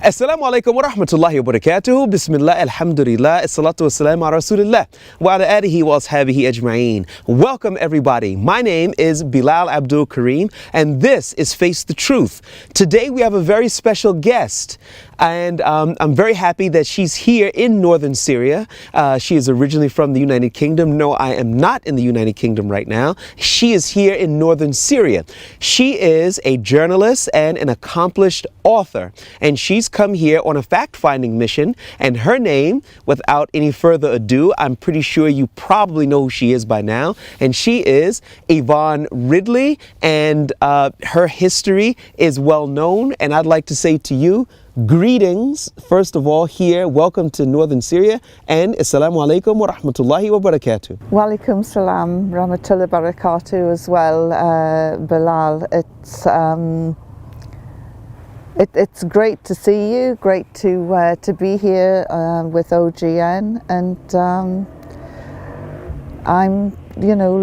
Assalamu alaikum wa rahmatullahi wa barakatuhu. Bismillah, alhamdulillah, as-salatu was-salam ala rasulillah wa ala alihi wa ashabihi ajma'een. Welcome everybody. My name is Bilal Abdul Kareem and this is Face the Truth. Today we have a very special guest and I'm very happy that she's here in northern Syria. She is originally from the United Kingdom. No, I am not in the United Kingdom right now. She is here in northern Syria. She is a journalist and an accomplished author, and she's come here on a fact-finding mission, and her name, without any further ado, I'm pretty sure you probably know who she is by now, and she is Yvone Ridley, and her history is well known, and I'd like to say to you, greetings, first of all, here, welcome to northern Syria, and assalamu alaikum wa rahmatullahi wa barakatuh. Wa alaikum salam, rahmatullahi barakatuh as well, Bilal. It's great to see you, great to be here with OGN, and I'm,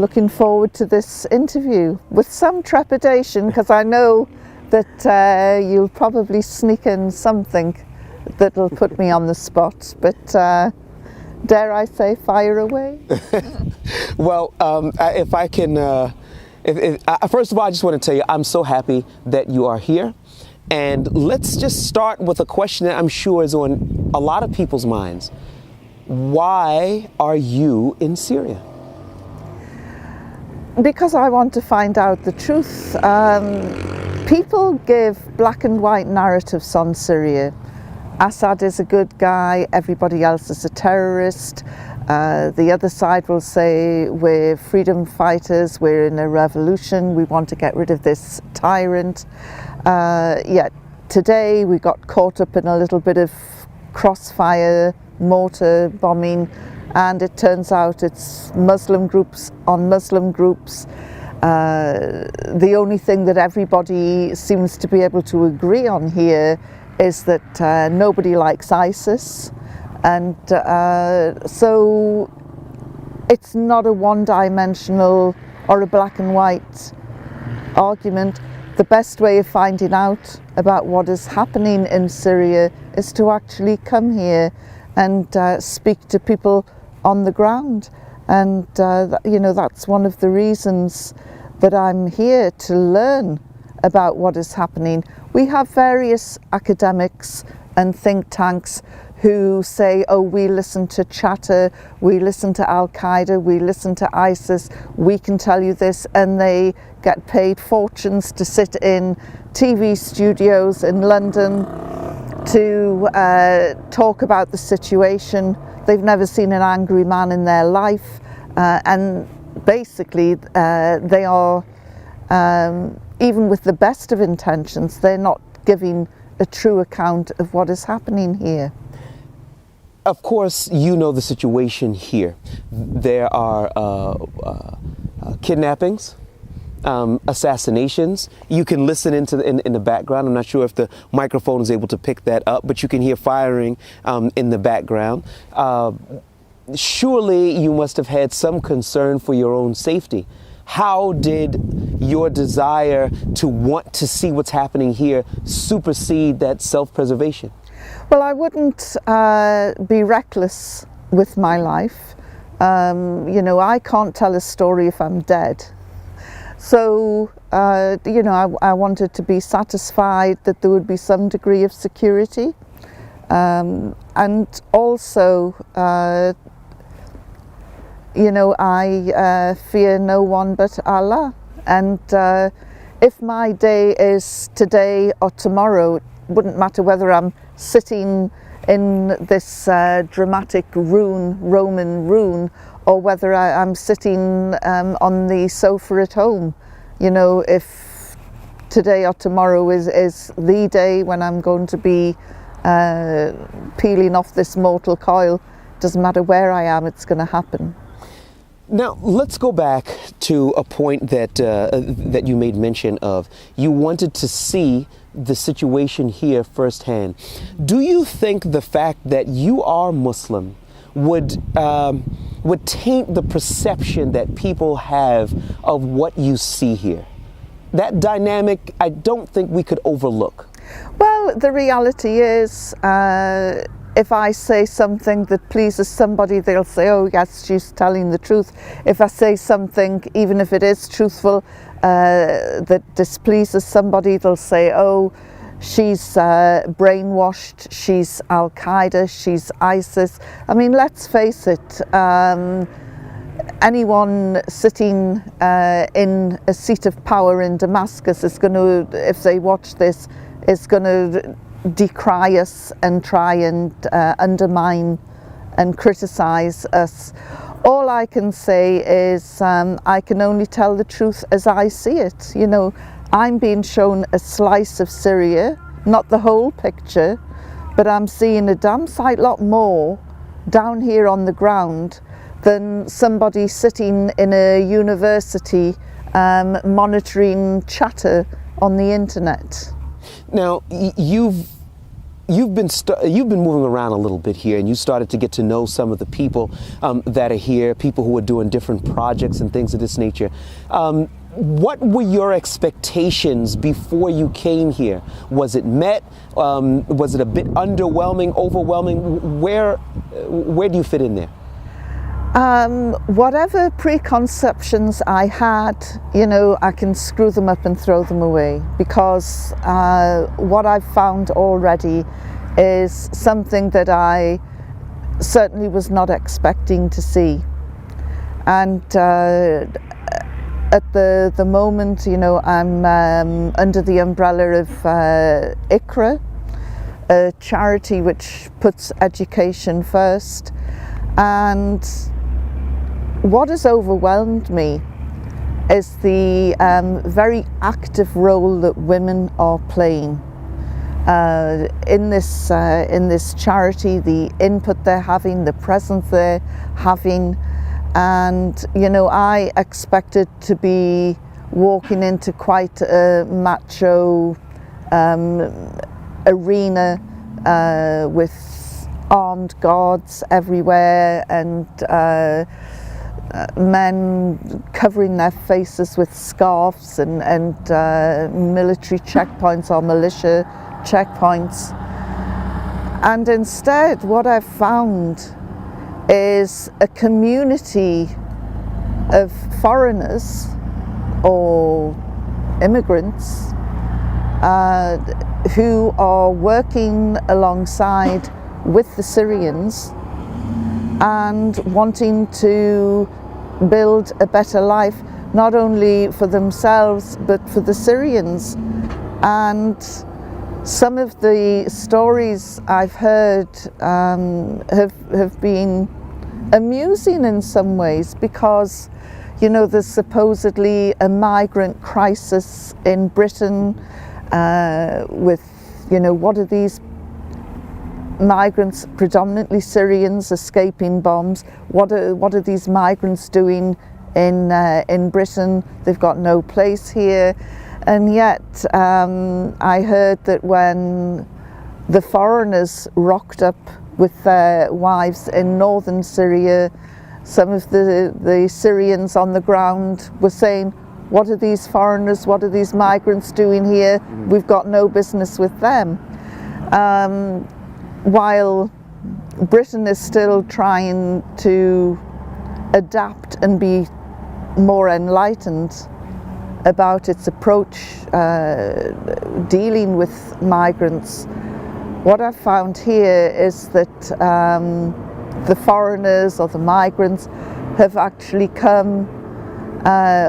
looking forward to this interview with some trepidation because I know that you'll probably sneak in something that'll put me on the spot, but dare I say, fire away? Well, if I can, first of all, I just want to tell you, I'm so happy that you are here. And let's just start with a question that I'm sure is on a lot of people's minds. Why are you in Syria? Because I want to find out the truth. People give black and white narratives on Syria. Assad is a good guy, everybody else is a terrorist. The other side will say we're freedom fighters, we're in a revolution, we want to get rid of this tyrant. Yet today we got caught up in a little bit of crossfire, mortar bombing, and it turns out it's Muslim groups on Muslim groups. The only thing that everybody seems to be able to agree on here is that nobody likes ISIS, and so it's not a one-dimensional or a black and white argument. The best way of finding out about what is happening in Syria is to actually come here and speak to people on the ground. And, that's one of the reasons that I'm here, to learn about what is happening. We have various academics and think tanks who say, oh, we listen to chatter, we listen to Al-Qaeda, we listen to ISIS, we can tell you this, and they get paid fortunes to sit in TV studios in London to talk about the situation. They've never seen an angry man in their life, and basically they are, even with the best of intentions, they're not giving a true account of what is happening here. Of course, you know the situation here. There are kidnappings, assassinations. You can listen in the background. I'm not sure if the microphone is able to pick that up, but you can hear firing in the background. Surely you must have had some concern for your own safety. How did your desire to want to see what's happening here supersede that self-preservation? Well, I wouldn't be reckless with my life. I can't tell a story if I'm dead. So, I wanted to be satisfied that there would be some degree of security. And also, I fear no one but Allah. And if my day is today or tomorrow, it wouldn't matter whether I'm sitting in this dramatic Roman ruin, or whether I'm sitting on the sofa at home. If today or tomorrow is the day when I'm going to be peeling off this mortal coil, doesn't matter where I am, it's going to happen. Now, let's go back to a point that you made mention of. You wanted to see the situation here firsthand. Do you think the fact that you are Muslim would taint the perception that people have of what you see here? That dynamic, I don't think we could overlook. Well, the reality is, if I say something that pleases somebody, they'll say, oh yes, she's telling the truth. If I say something, even if it is truthful, that displeases somebody, they'll say, oh, she's brainwashed, she's Al-Qaeda, she's ISIS. I mean, let's face it, anyone sitting in a seat of power in Damascus is going to, if they watch this, is going to decry us and try and undermine and criticize us. All I can say is I can only tell the truth as I see it. You know, I'm being shown a slice of Syria, not the whole picture, but I'm seeing a damn sight lot more down here on the ground than somebody sitting in a university monitoring chatter on the internet. Now, you've been moving around a little bit here, and you started to get to know some of the people that are here, people who are doing different projects and things of this nature. What were your expectations before you came here? Was it met? Was it a bit underwhelming, overwhelming? Where do you fit in there? Whatever preconceptions I had, you know, I can screw them up and throw them away, because what I've found already is something that I certainly was not expecting to see. And at the moment, you know, I'm under the umbrella of ICRA, a charity which puts education first. And what has overwhelmed me is the very active role that women are playing in this charity, the input they're having, the presence they're having. And you know, I expected to be walking into quite a macho arena with armed guards everywhere, and men covering their faces with scarves, and military checkpoints or militia checkpoints. And instead, what I've found is a community of foreigners or immigrants who are working alongside with the Syrians and wanting to build a better life, not only for themselves but for the Syrians. And some of the stories I've heard have been amusing in some ways, because you know, there's supposedly a migrant crisis in Britain with, you know, what are these migrants, predominantly Syrians, escaping bombs? What are these migrants doing in Britain? They've got no place here. And yet I heard that when the foreigners rocked up with their wives in northern Syria, some of the Syrians on the ground were saying, what are these foreigners, what are these migrants doing here? We've got no business with them. While Britain is still trying to adapt and be more enlightened about its approach dealing with migrants, what I've found here is that the foreigners or the migrants have actually come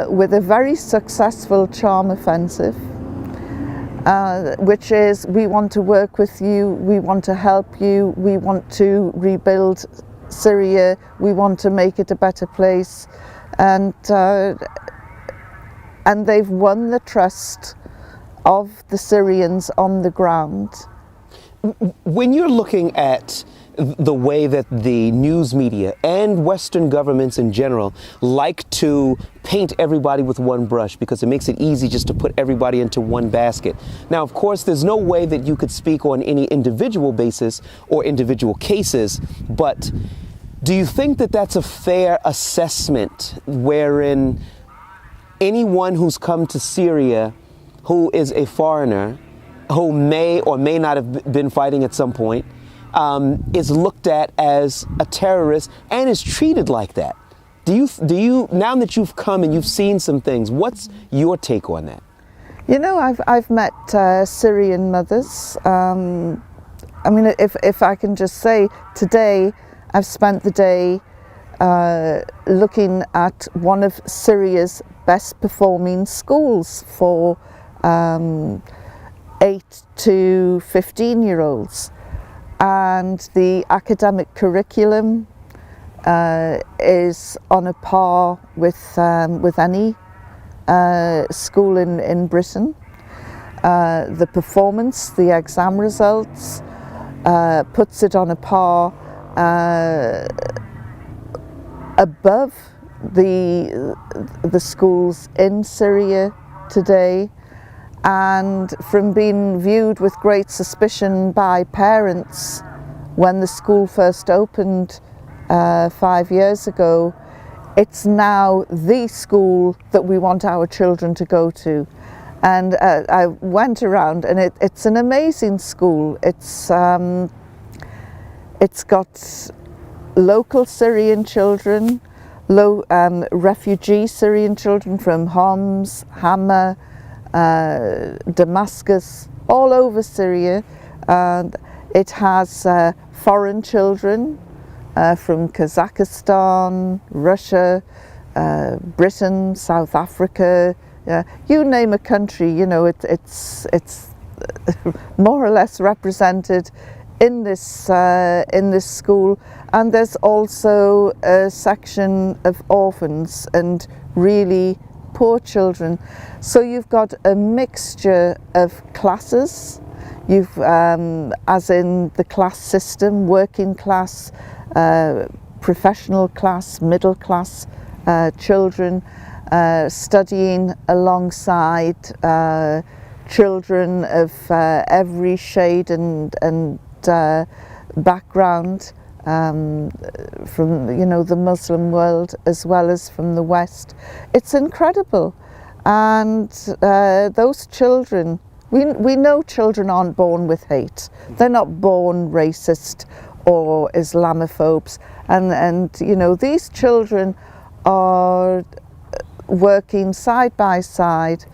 with a very successful charm offensive, which is, we want to work with you, we want to help you, we want to rebuild Syria, we want to make it a better place. And they've won the trust of the Syrians on the ground. When you're looking at the way that the news media and Western governments in general like to paint everybody with one brush, because it makes it easy just to put everybody into one basket. Now, of course, there's no way that you could speak on any individual basis or individual cases, but do you think that that's a fair assessment, wherein anyone who's come to Syria who is a foreigner who may or may not have been fighting at some point is looked at as a terrorist and is treated like that. Do you now that you've come and you've seen some things, what's your take on that? You know, I've met Syrian mothers. I mean, if I can just say, today I've spent the day looking at one of Syria's best performing schools for 8 to 15-year-olds, and the academic curriculum is on a par with any school in Britain. The performance, the exam results, puts it on a par above the schools in Syria today, and from being viewed with great suspicion by parents when the school first opened 5 years ago, it's now the school that we want our children to go to. And I went around, and it's an amazing school. It's got local Syrian children, refugee Syrian children from Homs, Hama, Damascus, all over Syria. And it has foreign children from Kazakhstan, Russia, Britain, South Africa. You name a country, you know, it's more or less represented in this school. And there's also a section of orphans and really poor children. So you've got a mixture of classes. You've, as in the class system, working class, professional class, middle class children studying alongside children of every shade and background, from, you know, the Muslim world as well as from the West. It's incredible. And those children, we know children aren't born with hate. They're not born racist or Islamophobes. And you know, these children are working side by side.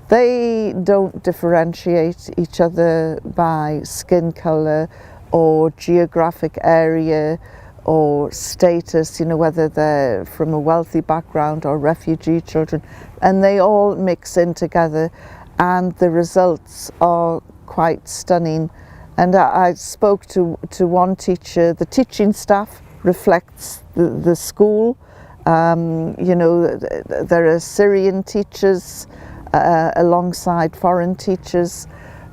They don't differentiate each other by skin color or geographic area or status, you know, whether they're from a wealthy background or refugee children, and they all mix in together, and the results are quite stunning. And I spoke to one teacher. The teaching staff reflects the school. You know, there are Syrian teachers alongside foreign teachers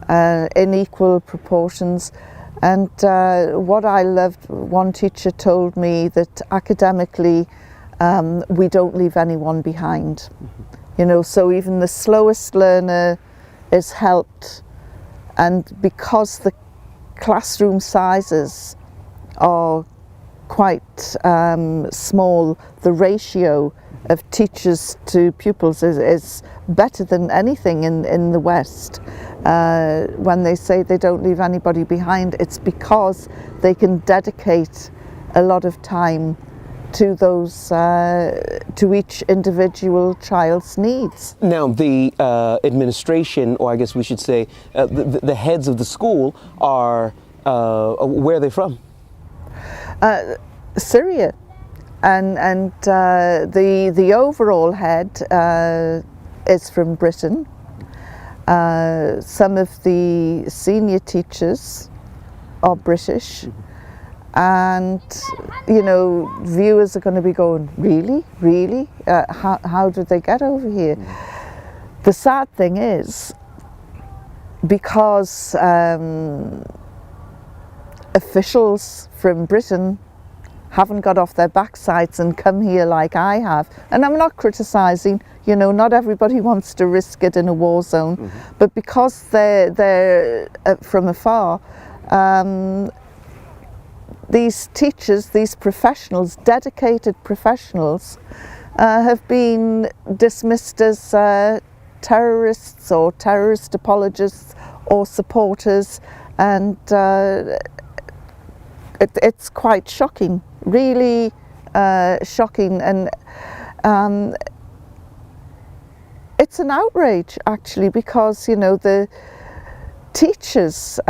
in equal proportions. And what I loved, one teacher told me that academically we don't leave anyone behind. You know, so even the slowest learner is helped, and because the classroom sizes are quite small, the ratio of teachers to pupils is better than anything in the West. When they say they don't leave anybody behind, it's because they can dedicate a lot of time to those, to each individual child's needs. Now, the administration, or I guess we should say the heads of the school, are, where are they from? Syria. And the overall head is from Britain. Some of the senior teachers are British. And, you know, viewers are going to be going, really? Really? How did they get over here? The sad thing is, because officials from Britain haven't got off their backsides and come here like I have, and I'm not criticising, you know, not everybody wants to risk it in a war zone, but because they're from afar, these teachers, these professionals, dedicated professionals, have been dismissed as terrorists or terrorist apologists or supporters, and it's quite shocking, really shocking, and it's an outrage actually, because the teachers,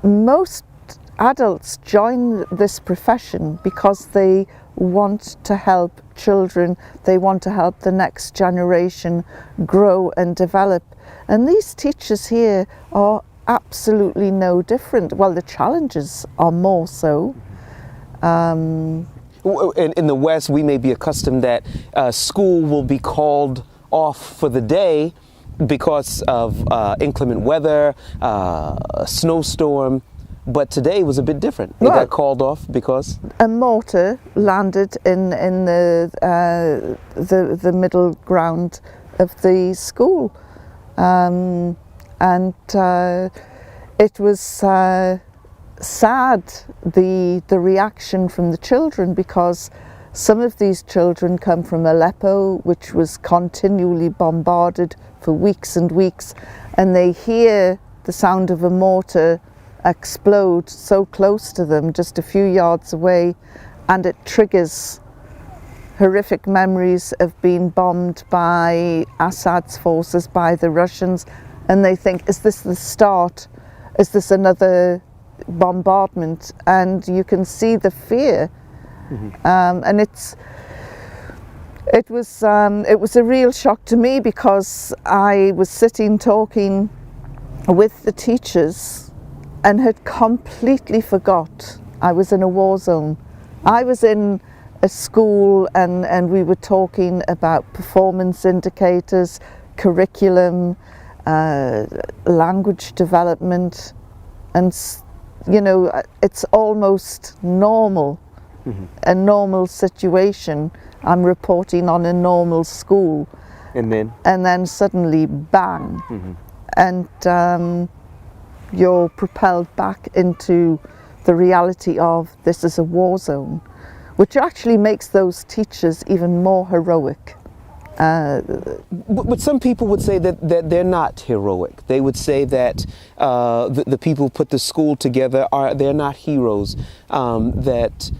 most adults join this profession because they want to help children, they want to help the next generation grow and develop, and these teachers here are absolutely no different. Well, the challenges are more so. In the West, we may be accustomed that school will be called off for the day because of inclement weather, a snowstorm. But today was a bit different. It got called off because a mortar landed in the middle ground of the school, and it was sad, the reaction from the children, because some of these children come from Aleppo, which was continually bombarded for weeks and weeks, and they hear the sound of a mortar explode so close to them, just a few yards away, and it triggers horrific memories of being bombed by Assad's forces, by the Russians, and they think, is this the start? Is this another bombardment? And you can see the fear. And it was a real shock to me, because I was sitting talking with the teachers and had completely forgot I was in a war zone. I was in a school, and we were talking about performance indicators, curriculum, language development, and it's almost normal, a normal situation. I'm reporting on a normal school, and then suddenly bang, and you're propelled back into the reality of this is a war zone, which actually makes those teachers even more heroic. But some people would say that they're not heroic. They would say that the people who put the school together they're not heroes. That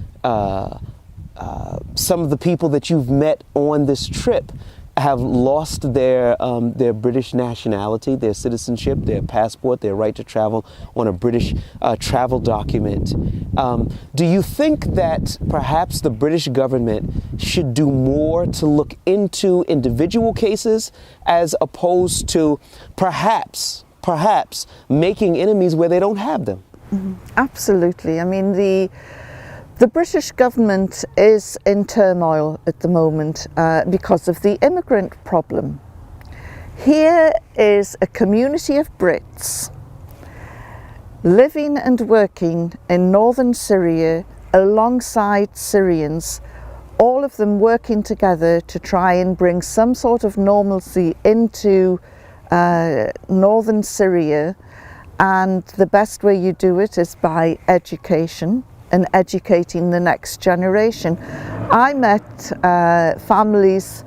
some of the people that you've met on this trip have lost their British nationality, their citizenship, their passport, their right to travel on a British travel document. Do you think that perhaps the British government should do more to look into individual cases, as opposed to perhaps making enemies where they don't have them? Absolutely. I mean, the British government is in turmoil at the moment because of the immigrant problem. Here is a community of Brits living and working in northern Syria alongside Syrians, all of them working together to try and bring some sort of normalcy into northern Syria, and the best way you do it is by education and educating the next generation. I met families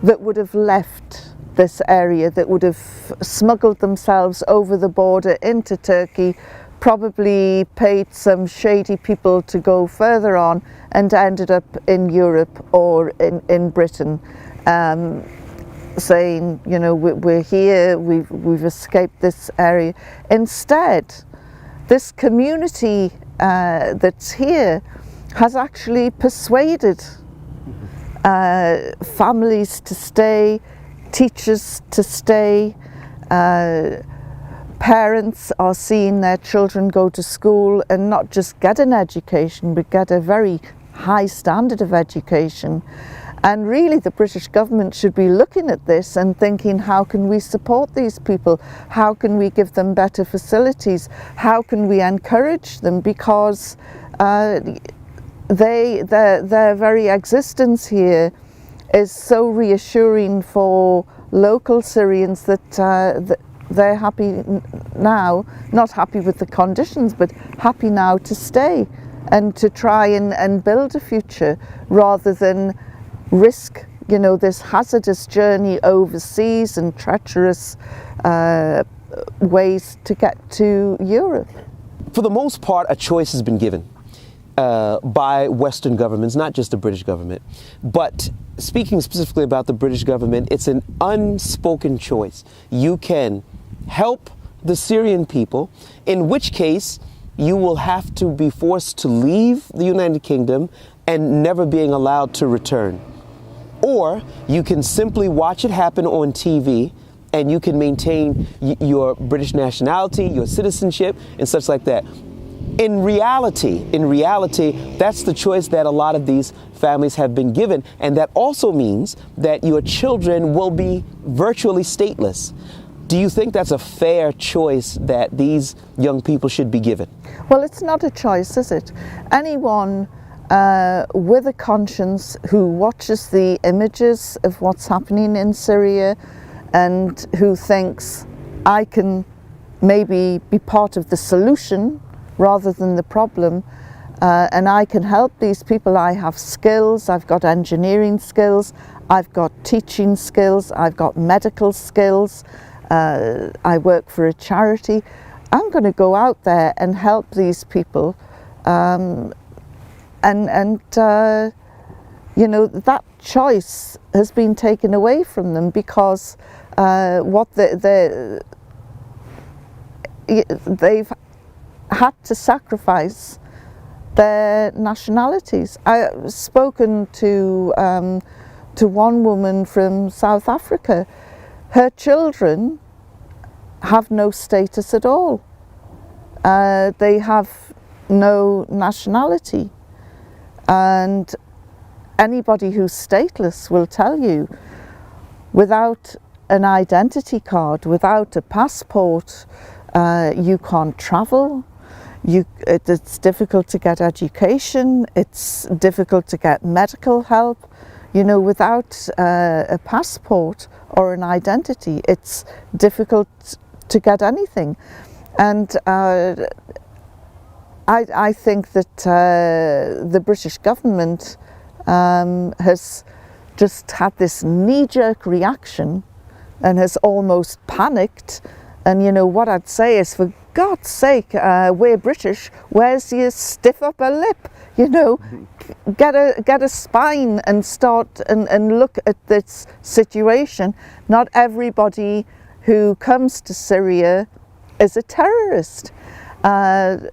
that would have left this area, that would have smuggled themselves over the border into Turkey, probably paid some shady people to go further on, and ended up in Europe or in Britain, saying, we're here, we've escaped this area. Instead, this community that's here has actually persuaded families to stay, teachers to stay, parents are seeing their children go to school and not just get an education, but get a very high standard of education. And really the British government should be looking at this and thinking, how can we support these people? How can we give them better facilities? How can we encourage them? Because their very existence here is so reassuring for local Syrians that they're happy now, not happy with the conditions, but happy now to stay and to try and build a future, rather than risk this hazardous journey overseas and treacherous ways to get to Europe. For the most part, a choice has been given by Western governments, not just the British government. But speaking specifically about the British government, it's an unspoken choice. You can help the Syrian people, in which case you will have to be forced to leave the United Kingdom and never being allowed to return. Or you can simply watch it happen on TV and you can maintain your British nationality, your citizenship, and such like that. In reality, that's the choice that a lot of these families have been given, and that also means that your children will be virtually stateless. Do you think that's a fair choice that these young people should be given? Well, it's not a choice, is it? Anyone with a conscience who watches the images of what's happening in Syria and who thinks, I can maybe be part of the solution rather than the problem, and I can help these people. I have skills, I've got engineering skills, I've got teaching skills, I've got medical skills, I work for a charity. I'm going to go out there and help these people, and you know, that choice has been taken away from them because what they've had to sacrifice their nationalities. I've spoken to one woman from South Africa. Her children have no status at all. They have no nationality. And anybody who's stateless will tell you, without an identity card, without a passport, you can't travel. It's difficult to get education, it's difficult to get medical help. You know, without a passport or an identity, it's difficult to get anything. And I think that the British government has just had this knee-jerk reaction and has almost panicked. And you know, what I'd say is, for God's sake, we're British, where's your stiff upper lip? You know, get a spine and start and look at this situation. Not everybody who comes to Syria is a terrorist. The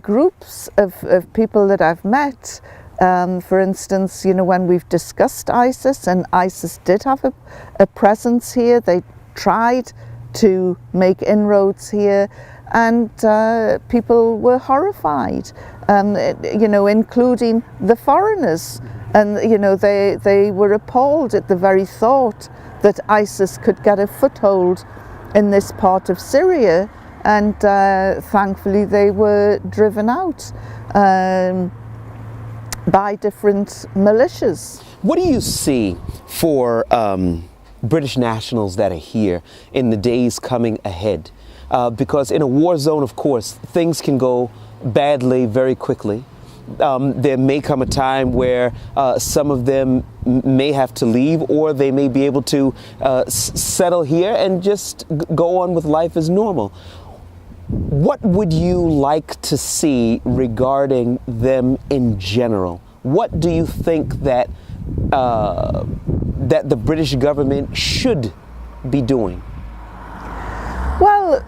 groups of people that I've met, for instance, you know, when we've discussed ISIS, and ISIS did have a presence here, they tried to make inroads here, and people were horrified, you know, including the foreigners. And you know, they were appalled at the very thought that ISIS could get a foothold in this part of Syria, and thankfully they were driven out by different militias. What do you see for British nationals that are here in the days coming ahead? Because in a war zone, of course, things can go badly very quickly. There may come a time where some of them may have to leave, or they may be able to settle here and just go on with life as normal. What would you like to see regarding them in general? What do you think that that the British government should be doing? Well,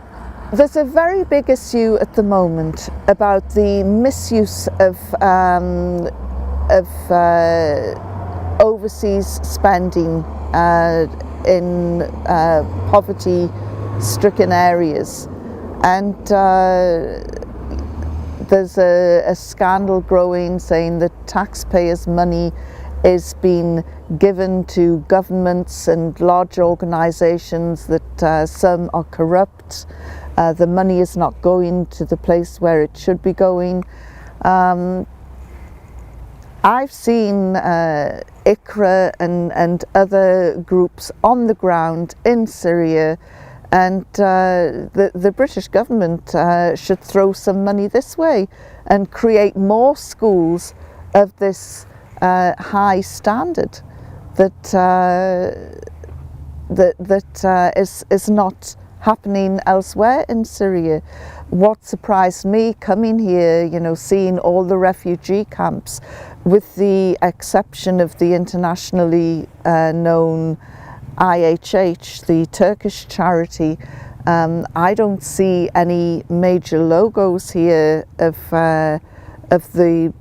there's a very big issue at the moment about the misuse of overseas spending in poverty-stricken areas, and there's a scandal growing saying that taxpayers' money is being given to governments and large organisations, that some are corrupt. The money is not going to the place where it should be going. I've seen ICRA and other groups on the ground in Syria, and the British government should throw some money this way and create more schools of this high standard that that is not happening elsewhere in Syria. What surprised me coming here, you know, seeing all the refugee camps, with the exception of the internationally known IHH, the Turkish charity, I don't see any major logos here of the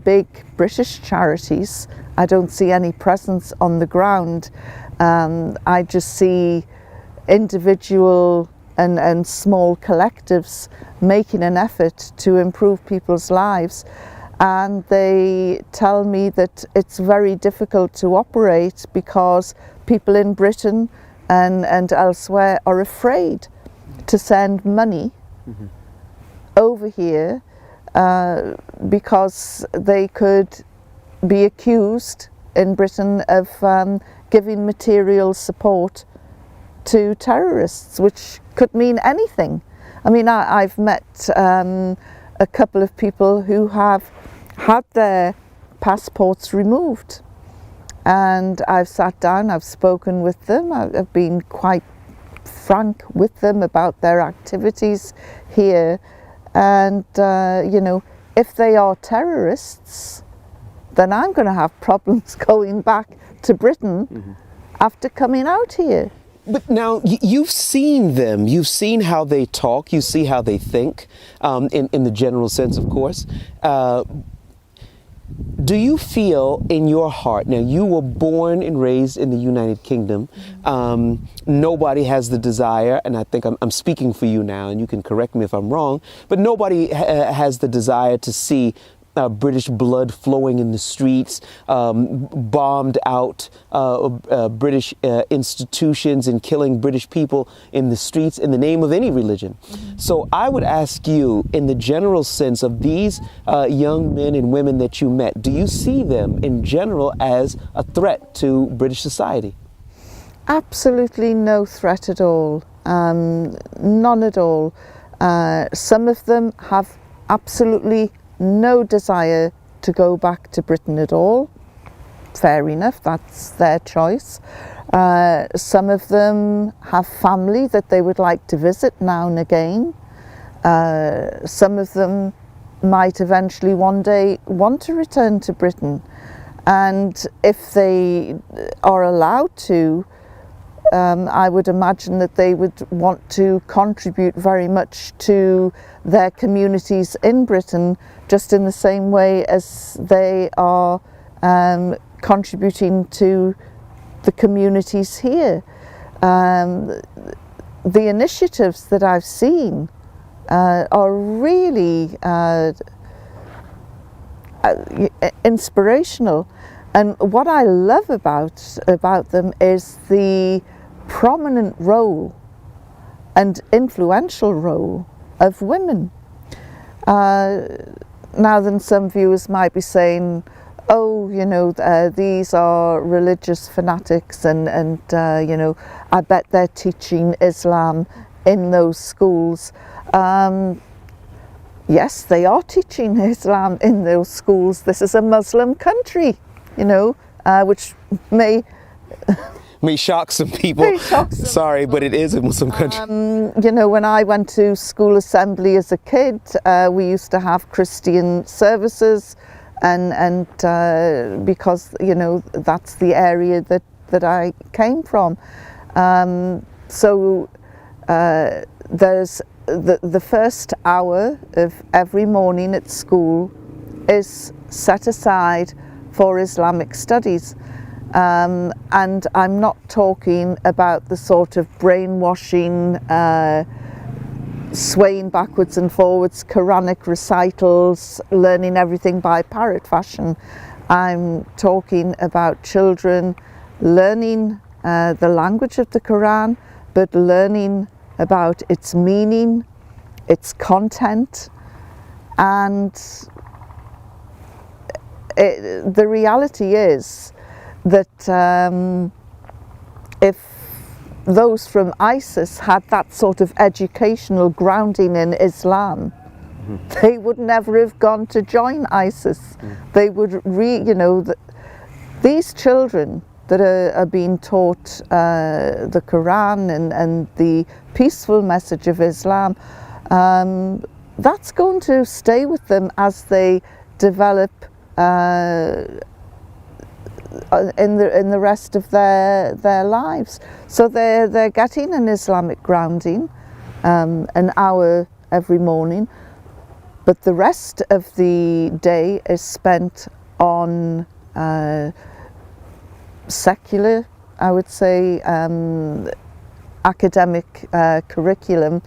big British charities. I don't see any presence on the ground. I just see individual and small collectives making an effort to improve people's lives, and they tell me that it's very difficult to operate because people in Britain and elsewhere are afraid to send money over here because they could be accused in Britain of giving material support to terrorists, which could mean anything. I mean, I've met a couple of people who have had their passports removed, and I've sat down, I've spoken with them, I've been quite frank with them about their activities here, and you know, if they are terrorists, then I'm going to have problems going back to Britain after coming out here. But now you've seen them, you've seen how they talk, you see how they think, in the general sense, of course. Do you feel in your heart, now you were born and raised in the United Kingdom, nobody has the desire, and I think I'm speaking for you now, and you can correct me if I'm wrong, but nobody has the desire to see British blood flowing in the streets, bombed out British institutions and killing British people in the streets in the name of any religion. So I would ask you, in the general sense of these young men and women that you met, do you see them in general as a threat to British society? Absolutely no threat at all, none at all. Some of them have absolutely no desire to go back to Britain at all. Fair enough, that's their choice. Some of them have family that they would like to visit now and again. Some of them might eventually one day want to return to Britain, and if they are allowed to, I would imagine that they would want to contribute very much to their communities in Britain, just in the same way as they are contributing to the communities here. The initiatives that I've seen are really inspirational, and what I love about them is the prominent role and influential role of women. Now then, some viewers might be saying, oh, you know, these are religious fanatics, and you know, I bet they're teaching Islam in those schools. Yes, they are teaching Islam in those schools. This is a Muslim country, you know, which may shock some people. Sorry, but it is a Muslim country. You know, when I went to school assembly as a kid, we used to have Christian services, and because, you know, that's the area that I came from. So there's the first hour of every morning at school is set aside for Islamic studies. And I'm not talking about the sort of brainwashing, swaying backwards and forwards, Quranic recitals, learning everything by parrot fashion. I'm talking about children learning the language of the Quran, but learning about its meaning, its content, and the reality is that if those from ISIS had that sort of educational grounding in Islam, they would never have gone to join ISIS. They would you know, these children that are being taught the Quran and the peaceful message of Islam, that's going to stay with them as they develop in the rest of their lives. So they're getting an Islamic grounding, an hour every morning, but the rest of the day is spent on secular, I would say, academic curriculum,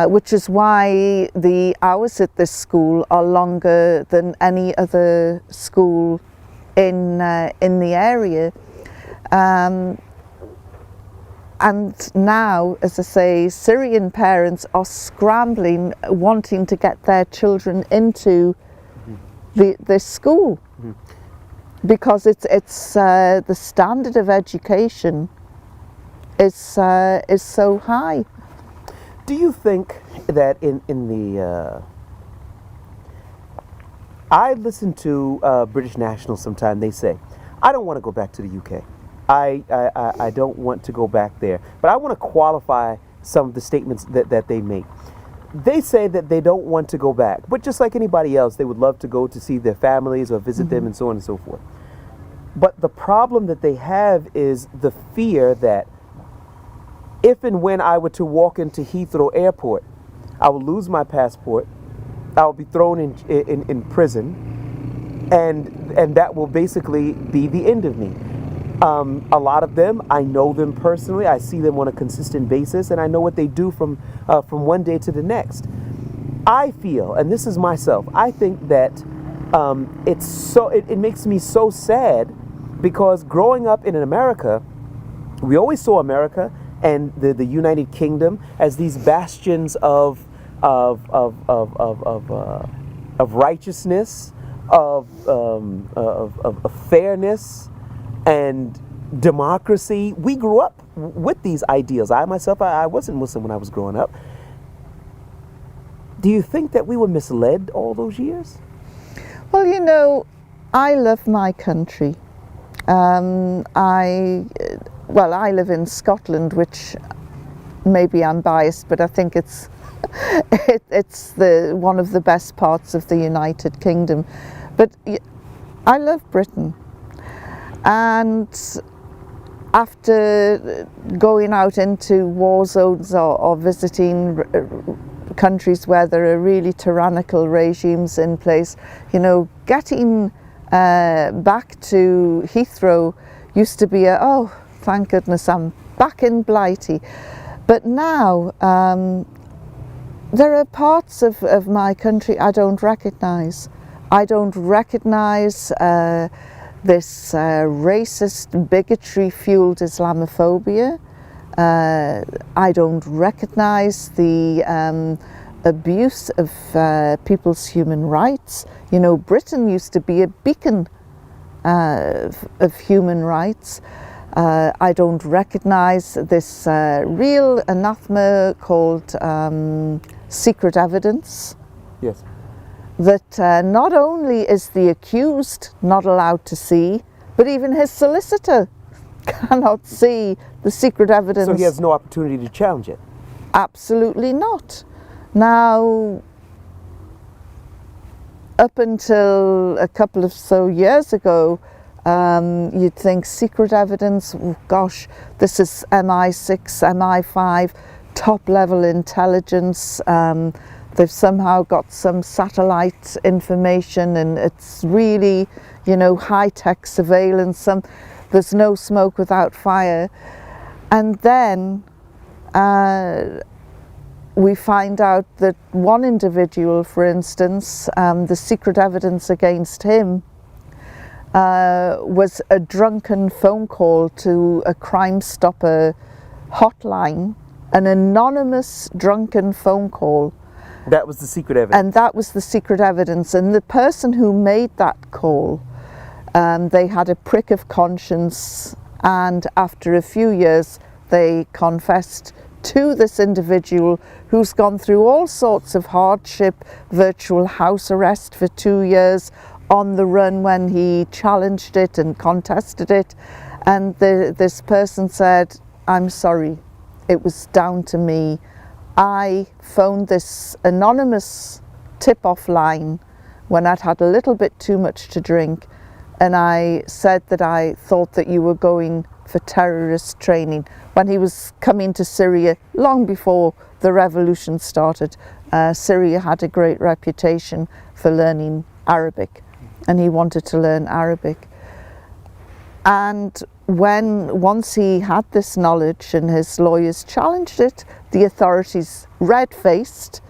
which is why the hours at this school are longer than any other school in the area. And now, as I say, Syrian parents are scrambling, wanting to get their children into this school, because it's the standard of education is so high. Do you think that in the I listen to British nationals sometimes, they say, I don't want to go back to the UK. I don't want to go back there. But I want to qualify some of the statements that they make. They say that they don't want to go back, but just like anybody else, they would love to go to see their families or visit them and so on and so forth. But the problem that they have is the fear that if and when I were to walk into Heathrow Airport, I will lose my passport, I will be thrown in prison, and that will basically be the end of me. A lot of them, I know them personally. I see them on a consistent basis, and I know what they do from one day to the next. I feel, and this is myself, I think that it makes me so sad, because growing up in America, we always saw America and the United Kingdom as these bastions of righteousness, of fairness, and democracy. We grew up with these ideals. I myself, I wasn't Muslim when I was growing up. Do you think that we were misled all those years? Well, you know, I love my country. I live in Scotland, which maybe I'm biased, but I think it's one of the best parts of the United Kingdom. But I love Britain. And after going out into war zones or visiting countries where there are really tyrannical regimes in place, you know, getting back to Heathrow used to be oh, thank goodness I'm back in Blighty. But now there are parts of my country I don't recognise. I don't recognise this racist, bigotry-fueled Islamophobia. I don't recognise the abuse of people's human rights. You know, Britain used to be a beacon of human rights. I don't recognise this real anathema called secret evidence. Yes. That not only is the accused not allowed to see, but even his solicitor cannot see the secret evidence. So he has no opportunity to challenge it? Absolutely not. Now, up until a couple of years ago, you'd think secret evidence, oh gosh, this is MI6, MI5, top level intelligence. They've somehow got some satellite information, and it's really, you know, high-tech surveillance. There's no smoke without fire. And then we find out that one individual, for instance, the secret evidence against him was a drunken phone call to a Crime Stopper hotline, an anonymous drunken phone call. That was the secret evidence. And that was the secret evidence. And the person who made that call, they had a prick of conscience, and after a few years they confessed to this individual who's gone through all sorts of hardship, virtual house arrest for 2 years, on the run when he challenged it and contested it. And this person said, "I'm sorry, it was down to me. I phoned this anonymous tip-off line when I'd had a little bit too much to drink, and I said that I thought that you were going for terrorist training." When he was coming to Syria, long before the revolution started, Syria had a great reputation for learning Arabic, and he wanted to learn Arabic. And once he had this knowledge and his lawyers challenged it, the authorities, red-faced,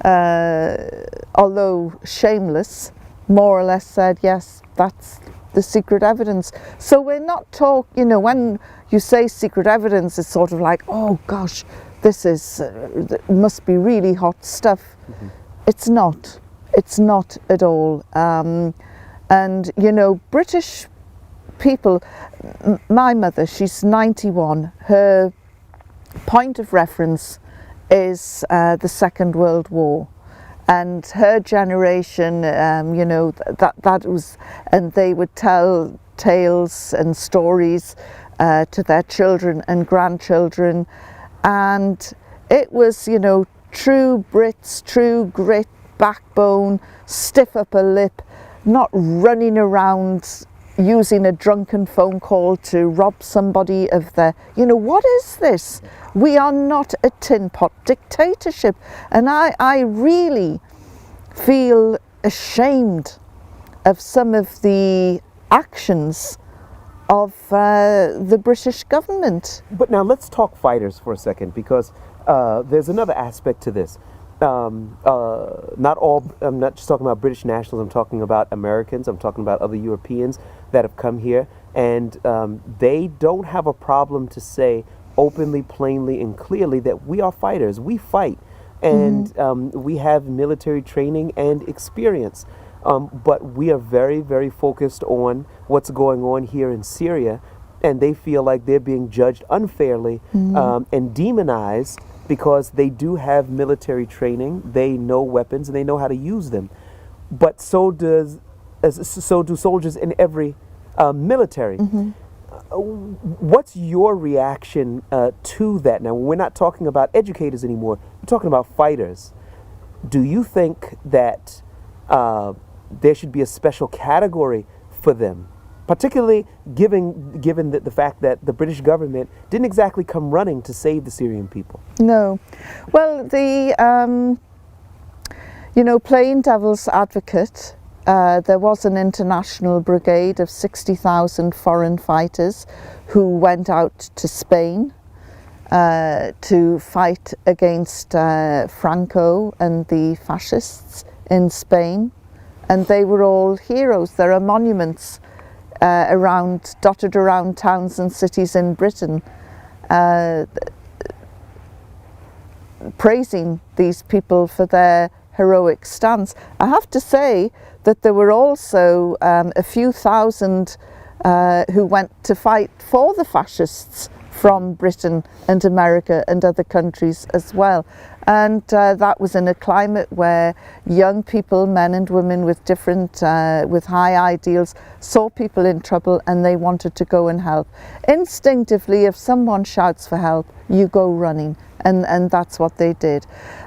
although shameless, more or less said, yes, that's the secret evidence. So we're not when you say secret evidence, it's sort of like, oh gosh, this must be really hot stuff. Mm-hmm. It's not at all. And British people, my mother, she's 91, her point of reference is the Second World War, and her generation, that was, and they would tell tales and stories to their children and grandchildren, and it was, true Brits, true grit, backbone, stiff upper lip, not running around using a drunken phone call to rob somebody of their, what is this? We are not a tin pot dictatorship. And I really feel ashamed of some of the actions of the British government. But now let's talk fighters for a second, because there's another aspect to this. I'm not just talking about British nationals, I'm talking about Americans, I'm talking about other Europeans that have come here, and they don't have a problem to say openly, plainly, and clearly that we are fighters. We fight, and we have military training and experience, but we are very, very focused on what's going on here in Syria, and they feel like they're being judged unfairly and demonized because they do have military training, they know weapons, and they know how to use them. But so do soldiers in every military. Mm-hmm. What's your reaction to that? Now, we're not talking about educators anymore, we're talking about fighters. Do you think that there should be a special category for them? Particularly given the fact that the British government didn't exactly come running to save the Syrian people. No. Well, playing devil's advocate, there was an international brigade of 60,000 foreign fighters who went out to Spain to fight against Franco and the fascists in Spain, and they were all heroes. There are monuments dotted around towns and cities in Britain, praising these people for their heroic stance. I have to say that there were also a few thousand who went to fight for the fascists from Britain and America and other countries as well. And that was in a climate where young people, men and women with with high ideals, saw people in trouble and they wanted to go and help. Instinctively, if someone shouts for help, you go running, and that's what they did.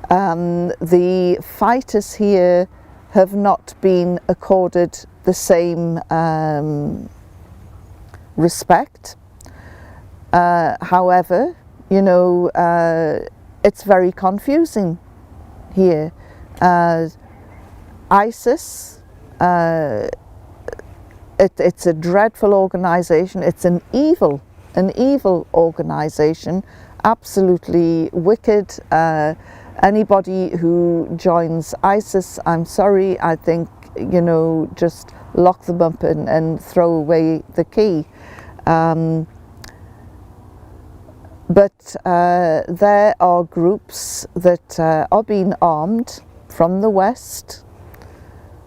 The fighters here have not been accorded the same respect. However, it's very confusing here. ISIS, it's a dreadful organization. It's an evil organization, absolutely wicked. Anybody who joins ISIS, I'm sorry, I think, just lock them up and throw away the key. But there are groups that are being armed from the West,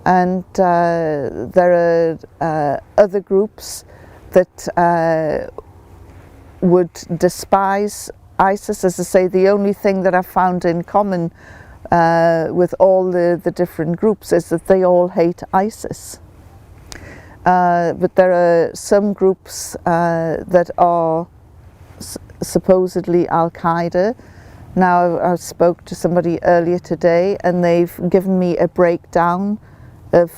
and there are other groups that would despise ISIS. As I say, the only thing that I've found in common with all the different groups is that they all hate ISIS. but there are some groups that are supposedly Al-Qaeda. Now, I spoke to somebody earlier today and they've given me a breakdown of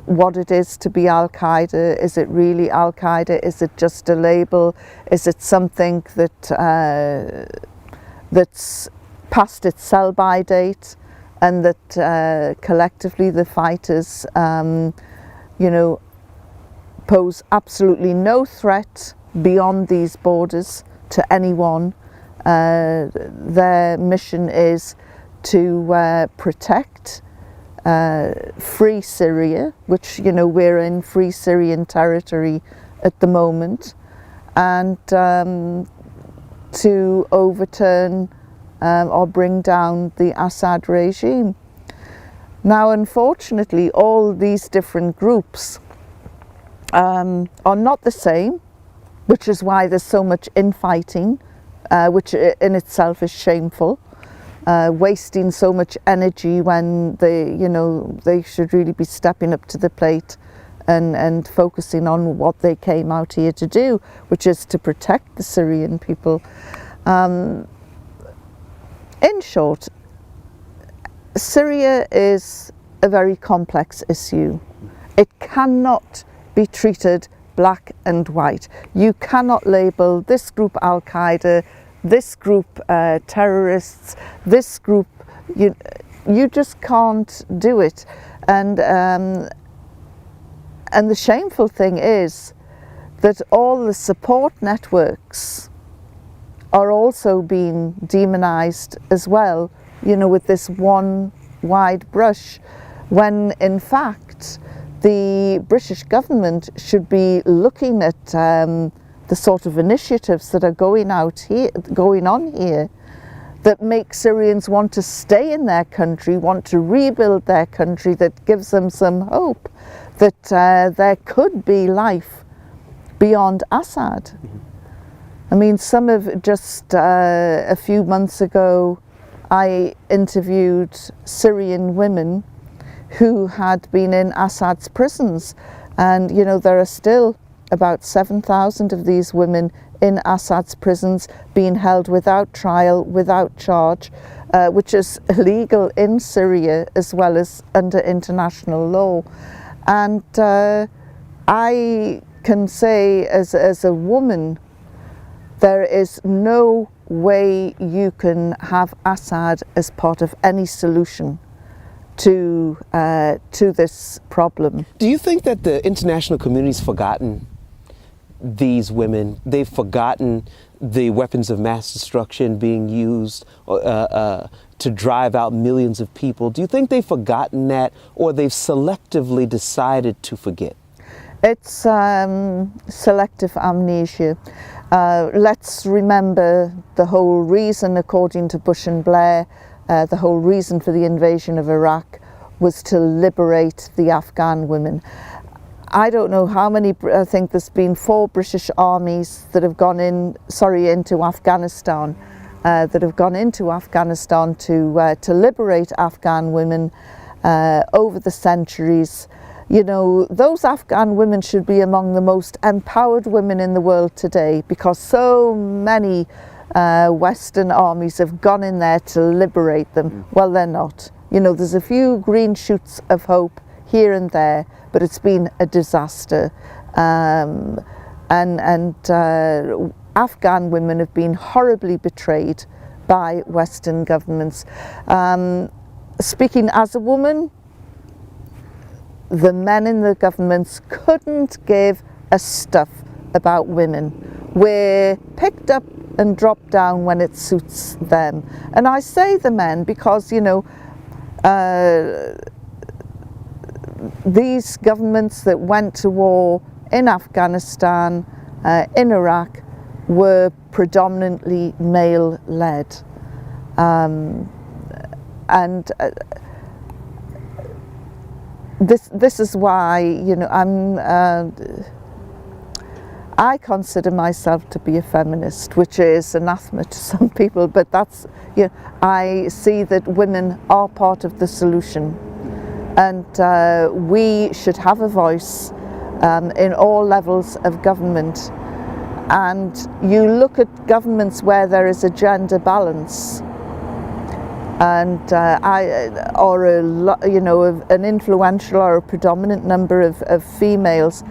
what it is to be Al-Qaeda. Is it really Al-Qaeda? Is it just a label? Is it something that that's past its sell-by date, and that collectively the fighters pose absolutely no threat beyond these borders to anyone? Their mission is to protect free Syria, which we're in free Syrian territory at the moment, and to overturn or bring down the Assad regime. Now, unfortunately, all these different groups are not the same, which is why there's so much infighting, which in itself is shameful. Wasting so much energy when they should really be stepping up to the plate and focusing on what they came out here to do, which is to protect the Syrian people. In short, Syria is a very complex issue. It cannot be treated black and white. You cannot label this group Al-Qaeda, this group terrorists, this group, you just can't do it. And the shameful thing is that all the support networks are also being demonized as well, with this one wide brush, when in fact the British government should be looking at the sort of initiatives that are going on here that make Syrians want to stay in their country, want to rebuild their country, that gives them some hope that there could be life beyond Assad. Mm-hmm. I mean, just a few months ago, I interviewed Syrian women who had been in Assad's prisons, and there are still about 7,000 of these women in Assad's prisons being held without trial, without charge, which is illegal in Syria as well as under international law. And I can say as a woman, there is no way you can have Assad as part of any solution to this problem. Do you think that the international community's forgotten these women? They've forgotten the weapons of mass destruction being used to drive out millions of people. Do you think they've forgotten that, or they've selectively decided to forget? It's selective amnesia. Let's remember the whole reason, according to Bush and Blair, the whole reason for the invasion of Iraq was to liberate the Afghan women. I don't know how many, I think there's been 4 British armies that have gone into Afghanistan, to liberate Afghan women over the centuries. Those Afghan women should be among the most empowered women in the world today, because so many Western armies have gone in there to liberate them. Well, they're not. There's a few green shoots of hope here and there, but it's been a disaster. Afghan women have been horribly betrayed by Western governments. Speaking as a woman, the men in the governments couldn't give a stuff about women. We're picked up and dropped down when it suits them. And I say the men because, these governments that went to war in Afghanistan, in Iraq, were predominantly male-led. This is why, I consider myself to be a feminist, which is anathema to some people, but that's, I see that women are part of the solution, and we should have a voice, in all levels of government. And you look at governments where there is a gender balance, and an influential or a predominant number of females.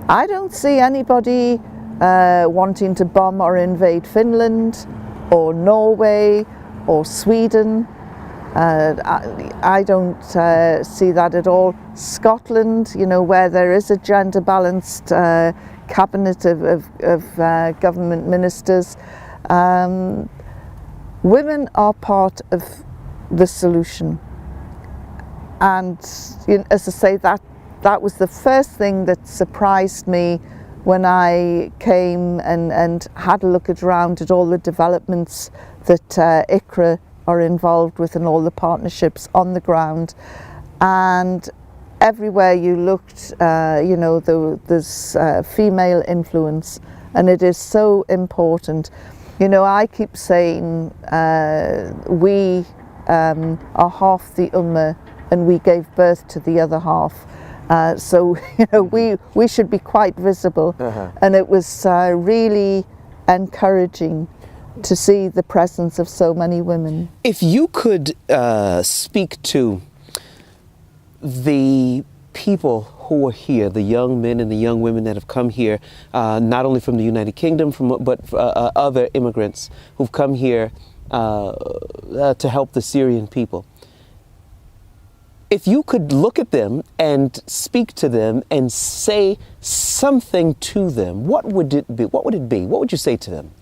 I don't see anybody wanting to bomb or invade Finland or Norway or Sweden. I don't see that at all. Scotland, where there is a gender balanced cabinet of government ministers, women are part of the solution. And as I say, that was the first thing that surprised me when I came and had a look around at all the developments that ICRA are involved with and all the partnerships on the ground. And everywhere you looked, there's female influence, and it is so important. I keep saying we are half the ummah, and we gave birth to the other half. So we should be quite visible. And it was really encouraging to see the presence of so many women. If you could speak to the people who are here, the young men and the young women that have come here, not only from the United Kingdom, but other immigrants who've come here to help the Syrian people. If you could look at them and speak to them and say something to them, what would it be? What would it be? What would you say to them?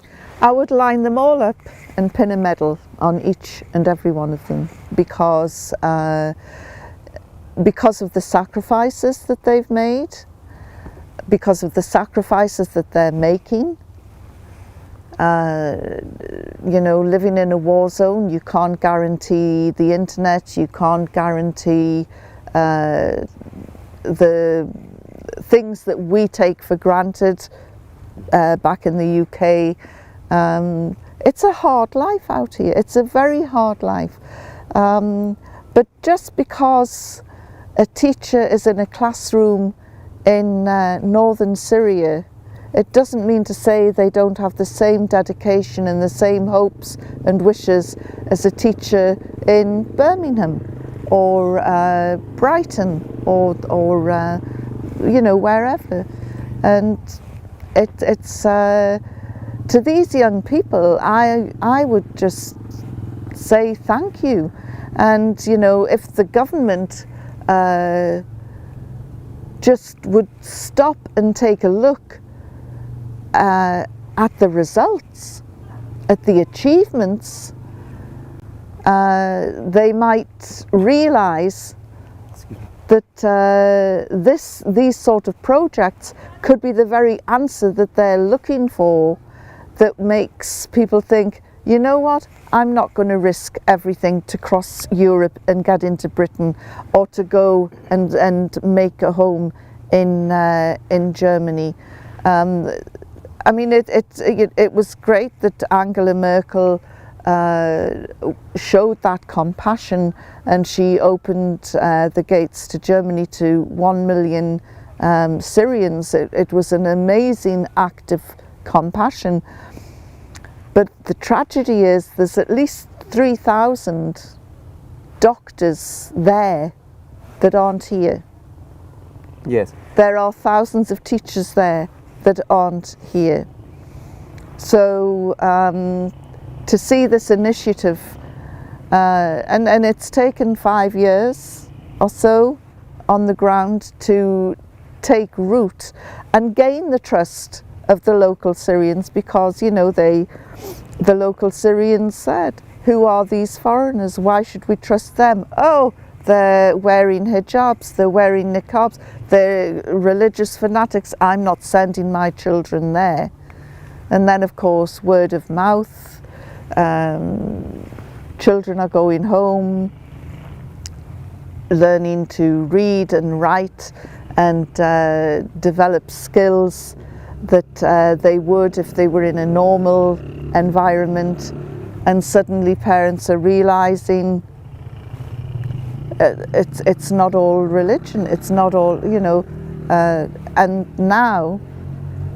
I would line them all up and pin a medal on each and every one of them, because of the sacrifices that they've made, because of the sacrifices that they're making. Living in a war zone, you can't guarantee the internet, you can't guarantee the things that we take for granted back in the UK. It's a hard life out here. It's a very hard life. But just because a teacher is in a classroom in northern Syria, it doesn't mean to say they don't have the same dedication and the same hopes and wishes as a teacher in Birmingham or Brighton or wherever. And it's to these young people, I would just say thank you. And if the government just would stop and take a look at the results, at the achievements, they might realise that these sort of projects could be the very answer that they're looking for, that makes people think, you know what, I'm not going to risk everything to cross Europe and get into Britain, or to go and make a home in Germany. It was great that Angela Merkel showed that compassion, and she opened the gates to Germany to 1 million Syrians. It was an amazing act of compassion. But the tragedy is there's at least 3,000 doctors there that aren't here. Yes. There are thousands of teachers there that aren't here. So to see this initiative, and it's taken 5 years or so on the ground to take root and gain the trust of the local Syrians, because the local Syrians said, who are these foreigners? Why should we trust them? Oh, they're wearing hijabs, they're wearing niqabs, they're religious fanatics. I'm not sending my children there. And then, of course, word of mouth. Children are going home, learning to read and write and develop skills that they would if they were in a normal environment. And suddenly parents are realizing it's not all religion, it's not all, and now,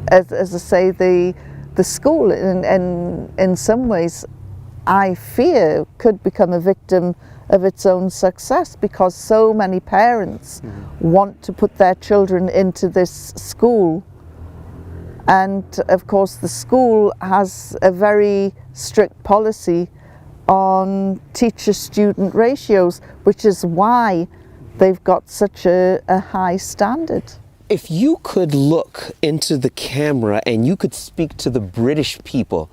as I say, the school in some ways, I fear, could become a victim of its own success, because so many parents want to put their children into this school, and of course the school has a very strict policy on teacher-student ratios, which is why they've got such a high standard. If you could look into the camera and you could speak to the British people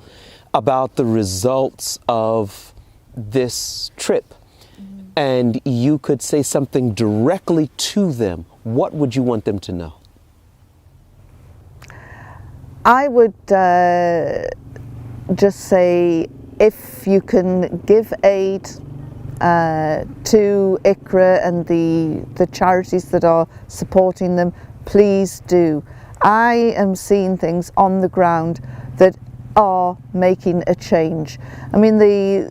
about the results of this trip, and you could say something directly to them, what would you want them to know? I would just say, if you can give aid to ICRA and the charities that are supporting them, please do. I am seeing things on the ground that are making a change. I mean, the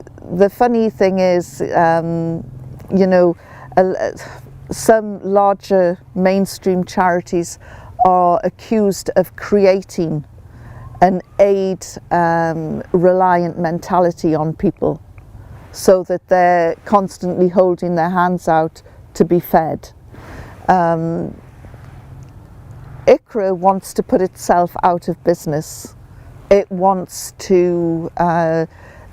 funny thing is, you know, some larger mainstream charities are accused of creating an aid reliant mentality on people, so that they're constantly holding their hands out to be fed. ICRA wants to put itself out of business. It wants to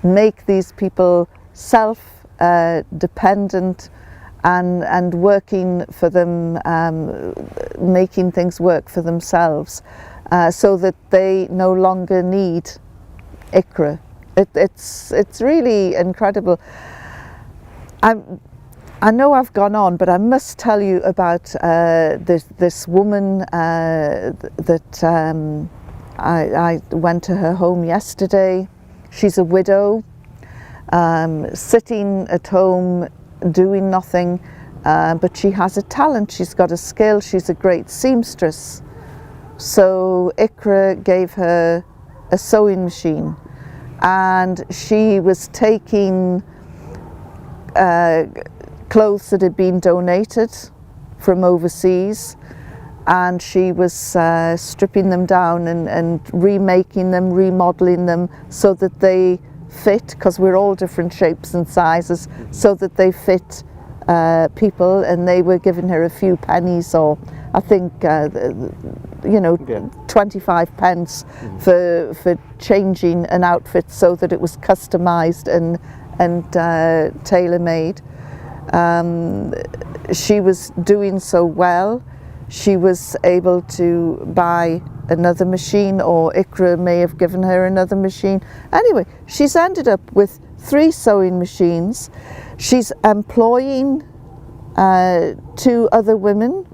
make these people self-dependent and working for them, making things work for themselves, so that they no longer need ICRA. It's really incredible. I know I've gone on, but I must tell you about this woman that I went to her home yesterday. She's a widow, sitting at home doing nothing, but she has a talent, she's got a skill, she's a great seamstress. So ICRA gave her a sewing machine, and she was taking clothes that had been donated from overseas, and she was stripping them down and remaking them, remodeling them so that they fit, because we're all different shapes and sizes, so that they fit people. And they were giving her a few pennies, or I think you know, 25 pence for changing an outfit so that it was customized and tailor-made. She was doing so well, she was able to buy another machine, or ICRA may have given her another machine. Anyway, she's ended up with 3 sewing machines. She's employing 2 other women,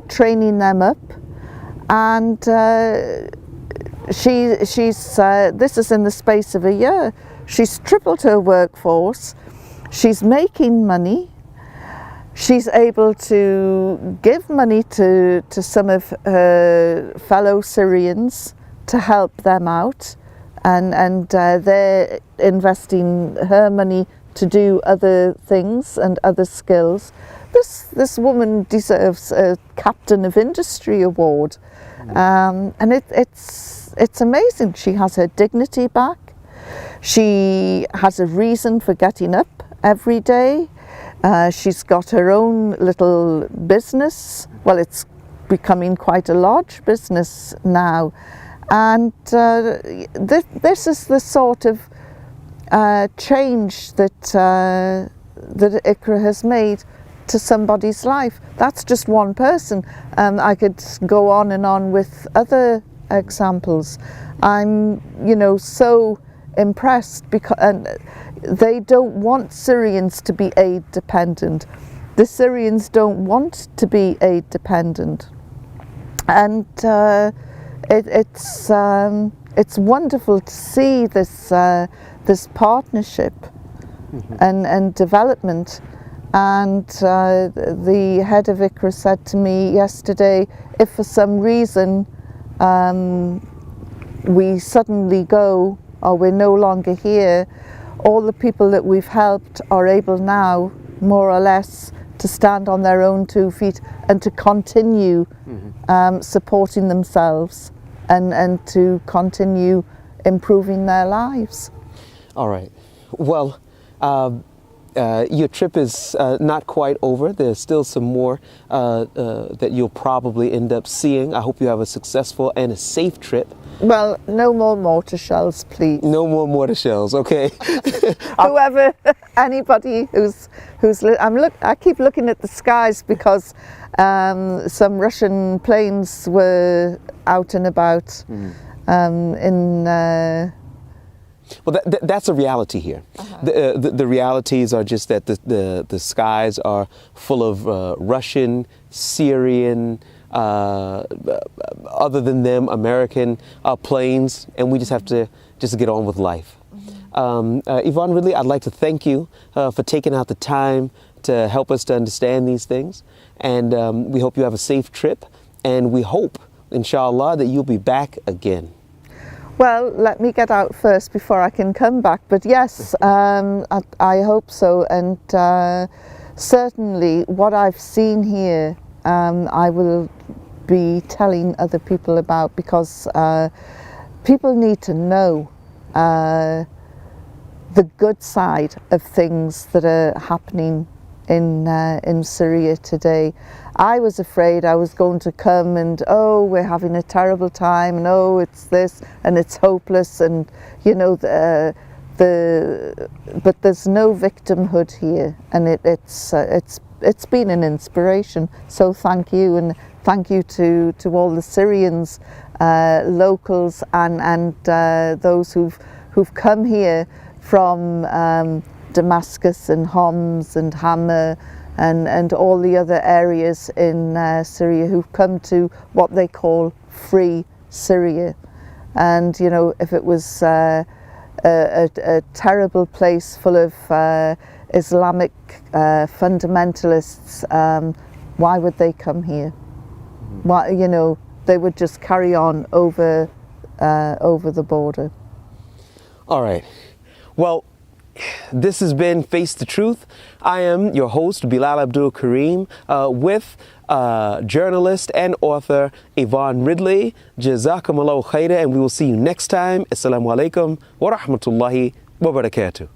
training them up, and she's this is in the space of a year. She's tripled her workforce. She's making money. She's able to give money to some of her fellow Syrians to help them out, and they're investing her money to do other things and other skills. This woman deserves a Captain of Industry award, and it's amazing. She has her dignity back. She has a reason for getting up every day. She's got her own little business. Well, it's becoming quite a large business now, and this is the sort of change that ICRA has made to somebody's life. That's just one person. I could go on and on with other examples. I'm, you know, so impressed, because they don't want Syrians to be aid dependent. The Syrians don't want to be aid dependent, and it's wonderful to see this partnership and development. And the head of ICRA said to me yesterday, if for some reason we suddenly go, or we're no longer here, all the people that we've helped are able now, more or less, to stand on their own 2 feet and to continue supporting themselves and to continue improving their lives. All right. Well, your trip is not quite over. There's still some more that you'll probably end up seeing. I hope you have a successful and a safe trip. Well, no more mortar shells, please. No more mortar shells, okay? Whoever, anybody I keep looking at the skies because some Russian planes were out and about Well, that's a reality here. The realities are just that the skies are full of Russian, Syrian, other than them, American planes, and we just have to get on with life. Yvonne Ridley, I'd like to thank you for taking out the time to help us to understand these things, and we hope you have a safe trip, and we hope, inshallah, that you'll be back again. Well, let me get out first before I can come back. But yes, I hope so. And certainly what I've seen here, I will be telling other people about, because people need to know the good side of things that are happening in Syria today. I was afraid I was going to come and, oh, we're having a terrible time, and oh, it's this and it's hopeless, and you know, but there's no victimhood here, and it's been an inspiration. So thank you, and thank you to all the Syrians, locals, and those who've come here from Damascus and Homs and Hama and all the other areas in Syria, who've come to what they call free Syria. And you know, if it was a terrible place full of Islamic fundamentalists, why would they come here? Why, you know, they would just carry on over the border. All right. Well, this has been Face the Truth. I am your host, Bilal Abdul Kareem, with journalist and author Yvonne Ridley. Jazakumullahu khaira, and we will see you next time. Assalamu alaikum wa rahmatullahi wa barakatuh.